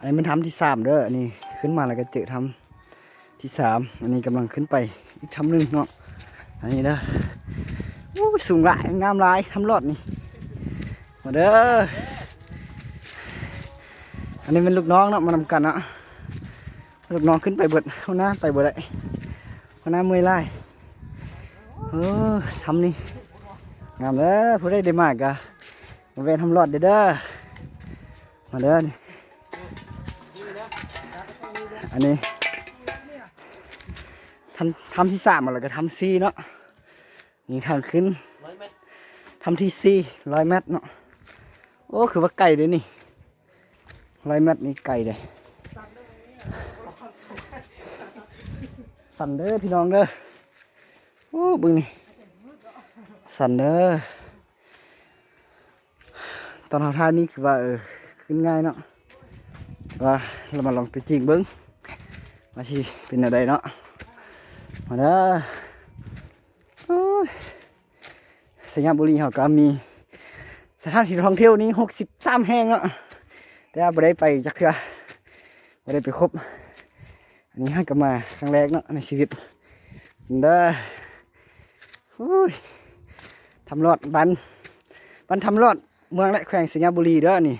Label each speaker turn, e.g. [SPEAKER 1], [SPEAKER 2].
[SPEAKER 1] อันนี้มันทำที่3เด้ออันนี้ขึ้นมาแล้วก็เจอทำที่3อันนี้กำลังขึ้นไปอีกทำหนึ่งเนาะอันนี้เด้อโอ้สูงหลายงามหลายทำรอดนี่มาเด้ออันนี้เป็นลูกน้องเนาะมานำกันเนาะลูกน้องขึ้นไปเบิดเอาหน้าไปเบิดเลยเอาหน้าเมื่อยไล่ทำนี่งามเด้อผู้ได้มากกะมาเวนทำรอดเด้อมาเด้อนี่อันนี้ทำที่3มาแล้วก็ทำ4เนาะนี่ทางขึ้นทำที่400 เมตรเนาะโอ้คือว่าไกลเลยนี่100 เมตรนี่ไกลเลยสั่นเด้อพี่น้องเด้อโอ้บึงนี่สั่นเด้อตอนท่านี้คือว่าขึ้นง่ายเนาะว่าเรามาลองตัวจริงเบิ้งมาสิเป็นอะไรเนาะมาเด้อสยามบุรีเขาก็มีสถานที่ท่องเที่ยวนี้63 แห่งเนาะแต่ไม่ได้ไปจักเทื่อไม่ได้ไปครบอันนี้ให้กลับมาครั้งแรกเนาะในชีวิตเด้อทำรอดบันทำรอดเมืองและแขวงสยามบุรีเด้อนี่